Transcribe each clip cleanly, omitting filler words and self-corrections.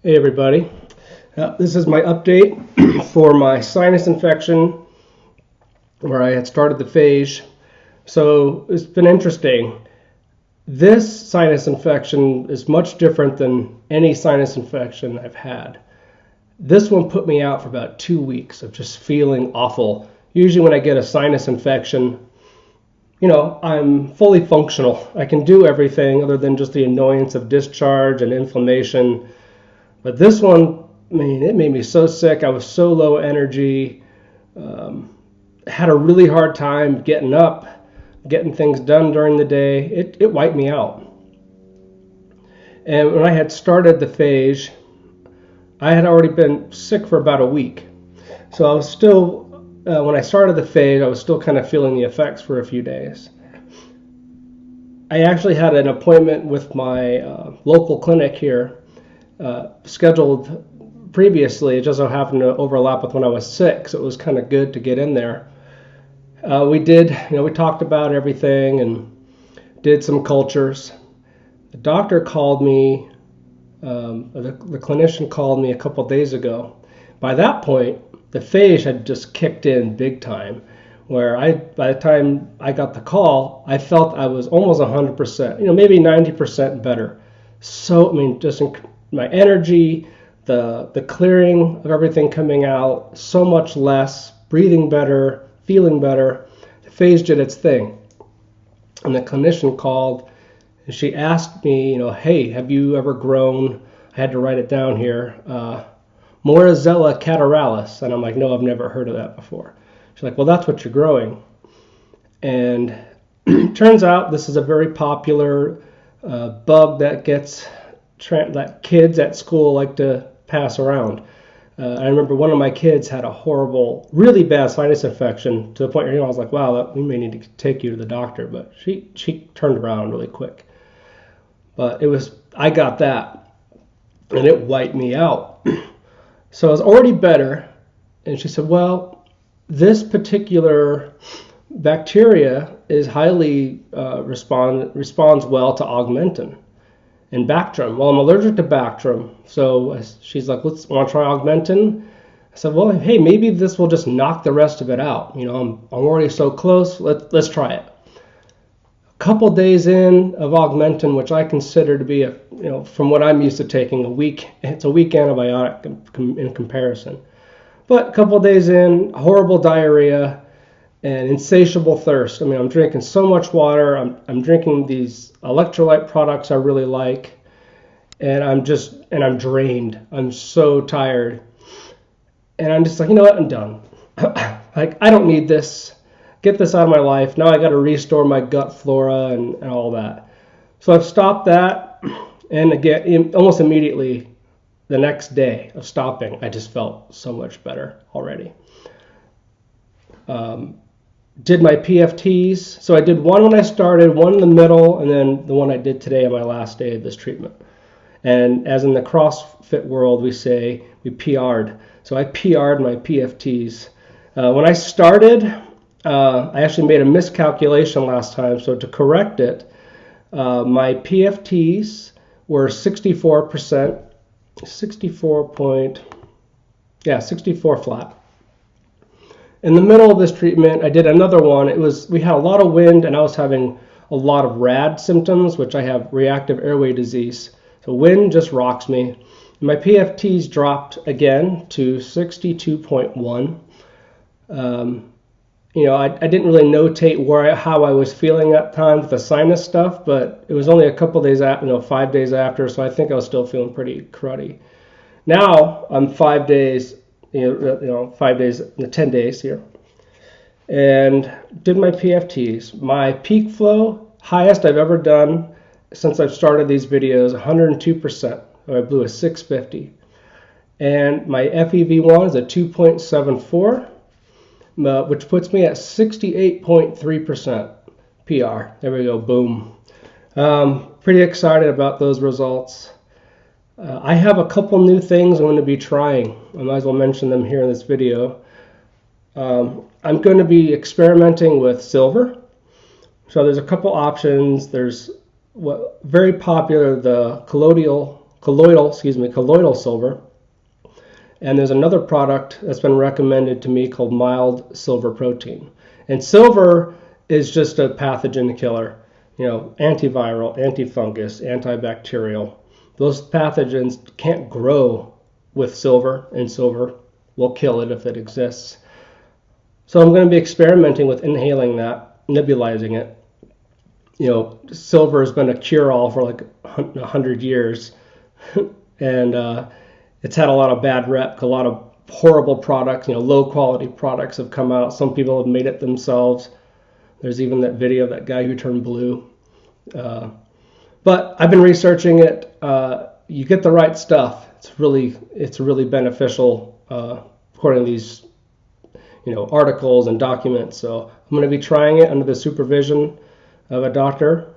Hey everybody, this is my update for my sinus infection where I had started the phage. So it's been interesting. This sinus infection is much different than any sinus infection I've had. This one put me out for about 2 weeks of just feeling awful. Usually when I get a sinus infection, I'm fully functional. I can do everything other than just the annoyance of discharge and inflammation. But this one, it made me so sick. I was so low energy. Had a really hard time getting up, getting things done during the day. It wiped me out. And when I had started the phage, I had already been sick for about a week. So I was still, when I started the phage, I was still kind of feeling the effects for a few days. I actually had an appointment with my local clinic here scheduled previously. It just so happened to overlap with when I was sick, so it was kind of good to get in there. We talked about everything and did some cultures. The doctor called me, the clinician called me a couple days ago. By that point, the phage had just kicked in big time, where by the time I got the call, I felt I was almost 100%, maybe 90% better. So, just my energy, the clearing of everything coming out, so much less, breathing better, feeling better. The phage did its thing. And the clinician called and she asked me, hey, have you ever grown? I had to write it down here. Morizella cataralis. And I'm like, no, I've never heard of that before. She's like, well, that's what you're growing. And turns out this is a very popular bug that that kids at school like to pass around. I remember one of my kids had a horrible, really bad sinus infection to the point where I was like, wow, we may need to take you to the doctor. But she turned around really quick. But I got that, and it wiped me out. So I was already better, and she said, well, this particular bacteria is highly responds well to augmentin and Bactrim. Well, I'm allergic to Bactrim, so she's like, want to try augmentin? I said, well, hey, maybe this will just knock the rest of it out. I'm already so close. Let's try it. A couple days in of augmentin, which I consider to be from what I'm used to taking, it's a weak antibiotic in comparison. But a couple days in, horrible diarrhea and insatiable thirst. I'm drinking so much water. I'm drinking these electrolyte products I really like, and I'm drained. I'm so tired, and I'm just like, what? I'm done. Like, I don't need this. Get this out of my life. Now I got to restore my gut flora and all that. So I've stopped that, and again, almost immediately, the next day of stopping, I just felt so much better already. Did my PFTs. So I did one when I started, one in the middle, and then the one I did today on my last day of this treatment. And as in the CrossFit world, we say we PR'd. So I PR'd my PFTs. When I started, I actually made a miscalculation last time. So to correct it, my PFTs were 64%, 64 flat. In the middle of this treatment, I did another one. We had a lot of wind, and I was having a lot of RAD symptoms, which I have reactive airway disease. So wind just rocks me. My PFTs dropped again to 62.1. I didn't really notate how I was feeling at times with the sinus stuff, but it was only a couple days after, 5 days after, so I think I was still feeling pretty cruddy. Now I'm 5 days. 5 days, 10 days here, and did my PFTs. My peak flow, highest I've ever done since I've started these videos, 102%. I blew a 650. And my FEV1 is a 2.74, which puts me at 68.3% PR. There we go, boom. Pretty excited about those results. I have a couple new things I'm going to be trying. I might as well mention them here in this video. I'm going to be experimenting with silver. So there's a couple options. There's very popular, the colloidal colloidal silver. And there's another product that's been recommended to me called mild silver protein. And silver is just a pathogen killer, antiviral, antifungus, antibacterial. Those pathogens can't grow with silver, and silver will kill it if it exists. So I'm going to be experimenting with inhaling that, nebulizing it. Silver has been a cure-all for like 100 years, and it's had a lot of bad rep. A lot of horrible products, low-quality products have come out. Some people have made it themselves. There's even that video of that guy who turned blue. But I've been researching it. You get the right stuff, it's really beneficial according to these articles and documents. So I'm going to be trying it under the supervision of a doctor.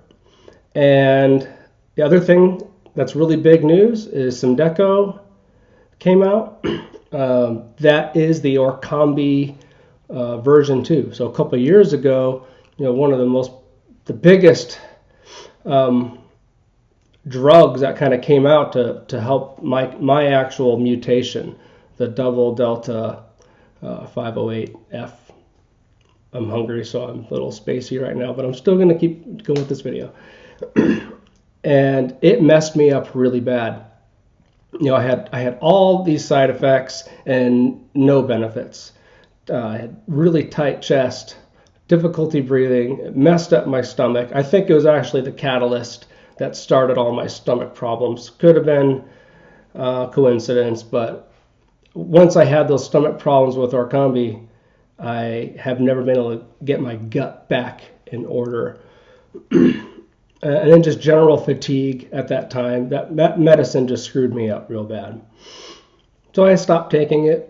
And the other thing that's really big news is Symdeko came out. That is the Orkambi version 2. So a couple of years ago, one of the biggest drugs that kind of came out to help my actual mutation, the double delta 508F. I'm hungry, so I'm a little spacey right now, but I'm still going to keep going with this video. And it messed me up really bad. I had all these side effects and no benefits. I had really tight chest, difficulty breathing, it messed up my stomach. I think it was actually the catalyst that started all my stomach problems. Could have been coincidence, but once I had those stomach problems with Orkambi, I have never been able to get my gut back in order. And then just general fatigue at that time. That medicine just screwed me up real bad. So I stopped taking it.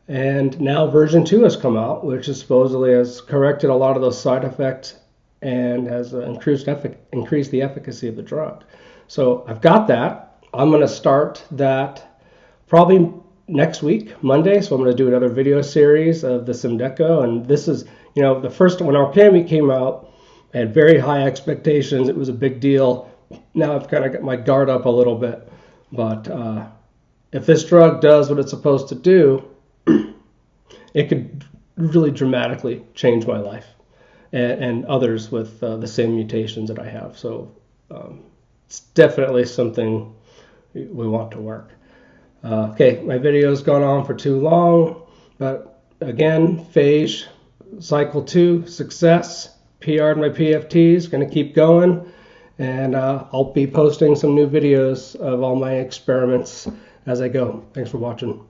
And now version 2 has come out, which is supposedly has corrected a lot of those side effects and has increased the efficacy of the drug. So I've got that. I'm going to start that probably next week, Monday. So I'm going to do another video series of the Symdeko. And this is, the first, when Orkambi came out, I had very high expectations. It was a big deal. Now I've kind of got my guard up a little bit. But if this drug does what it's supposed to do, it could really dramatically change my life and others with the same mutations that I have. So it's definitely something we want to work. Okay, my video's gone on for too long. But again, Phage, cycle 2, success. PR'd my PFTs, going to keep going, and I'll be posting some new videos of all my experiments as I go. Thanks for watching.